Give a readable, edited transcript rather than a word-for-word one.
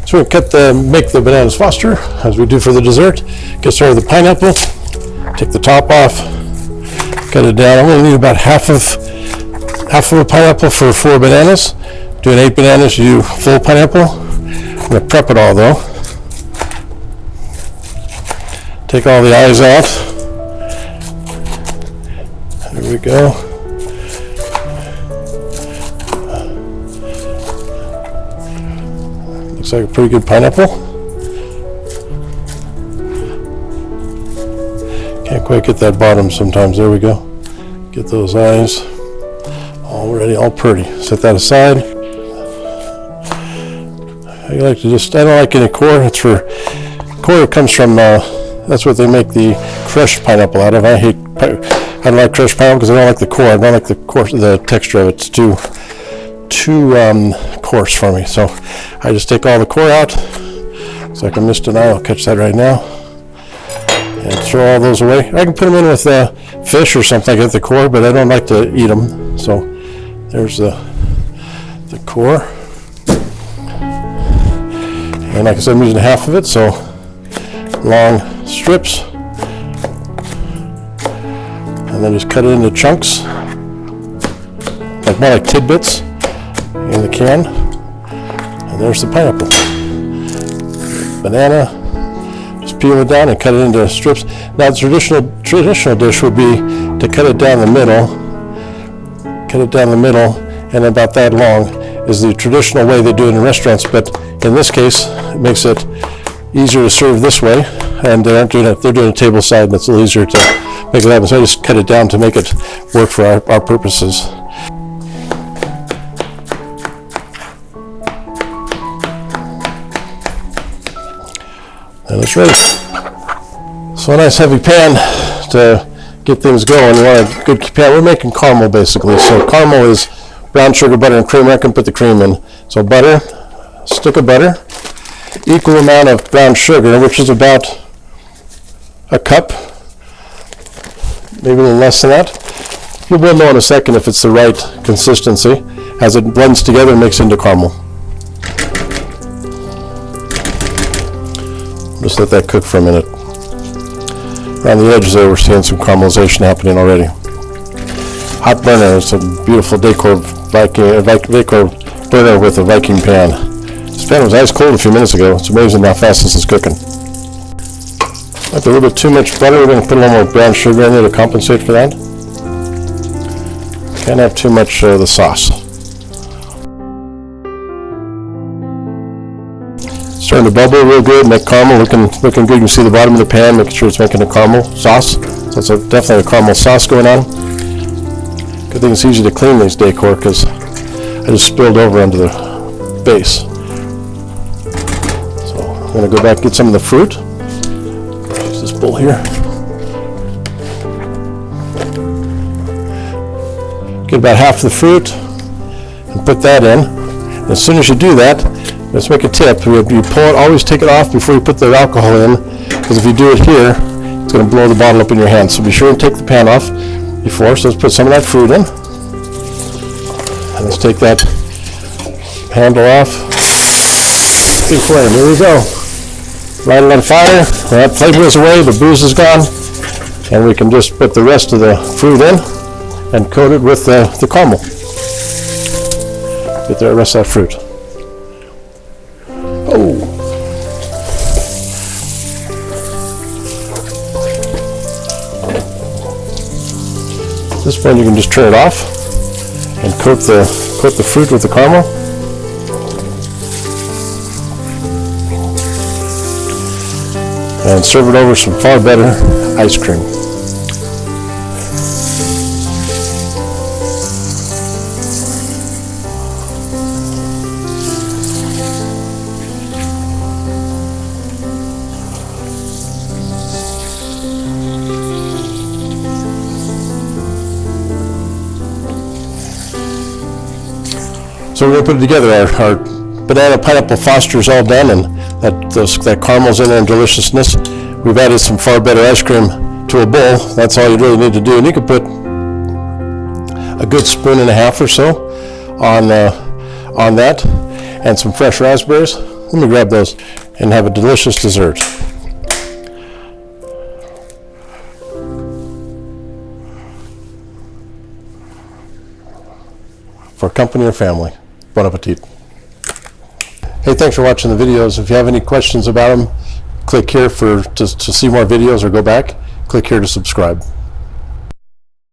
So we make the bananas Foster as we do for the dessert. Get started with the pineapple. Take the top off. Cut it down. I'm going to need about half of a pineapple for 4 bananas. Doing 8 bananas, you do full pineapple. I'm going to prep it all though. Take all the eyes out. There we go. Looks like a pretty good pineapple. Can't quite get that bottom sometimes. There we go. Get those eyes all ready, all pretty. Set that aside. I don't like any core. It's for core. It comes from that's what they make the crushed pineapple out of. I don't like crushed pineapple because I don't like the core. I don't like the texture of it. It's too coarse for me. So I just take all the core out. It's like I missed an eye. I'll catch that right now. And throw all those away. I can put them in with fish or something. I get the core, but I don't like to eat them. So there's the core. And like I said, I'm using half of it, so long strips. And then just cut it into chunks, more like tidbits in the can. And there's the pineapple. Banana. Peel it down and cut it into strips. Now the traditional dish would be to cut it down the middle. Cut it down the middle, and about that long is the traditional way they do it in restaurants. But in this case, it makes it easier to serve this way. And they're doing a table side, and it's a little easier to make it happen. So I just cut it down to make it work for our purposes. And it's ready. So a nice heavy pan to get things going. You want a good pan. We're making caramel basically. So caramel is brown sugar, butter, and cream. I can put the cream in. So butter, stick of butter, equal amount of brown sugar, which is about a cup, maybe a little less than that. You'll know in a second if it's the right consistency as it blends together and makes into caramel. Just let that cook for a minute. Around the edges there, we're seeing some caramelization happening already. Hot burner is a beautiful decor burner with a Viking pan. This pan was ice cold a few minutes ago. It's amazing how fast this is cooking. Like a little bit too much butter, we're going to put a little more brown sugar in there to compensate for that. Can't have too much of the sauce. Starting to bubble real good, make caramel looking good. You can see the bottom of the pan, making sure it's making a caramel sauce. So it's definitely a caramel sauce going on. Good thing it's easy to clean these decor because I just spilled over onto the base. So I'm going to go back and get some of the fruit. Use this bowl here. Get about half the fruit and put that in. And as soon as you do that, let's make a tip. You pull it, always take it off before you put the alcohol in, because if you do it here, it's going to blow the bottle up in your hand. So be sure and take the pan off before. So let's put some of that fruit in. And let's take that handle off. Big flame, here we go. Light it on fire. That flavor is away, the booze is gone. And we can just put the rest of the fruit in and coat it with the caramel. Get the rest of that fruit. Oh. At this point you can just turn it off and coat the fruit with the caramel. And serve it over some far better ice cream. So we're going to put it together. Our banana pineapple Foster is all done, and that caramel's in there and deliciousness. We've added some far better ice cream to a bowl. That's all you really need to do. And you can put a good spoon and a half or so on that, and some fresh raspberries. Let me grab those and have a delicious dessert. For company or family. Bon appetit. Hey, thanks for watching the videos. If you have any questions about them, click here to see more videos, or go back. Click here to subscribe.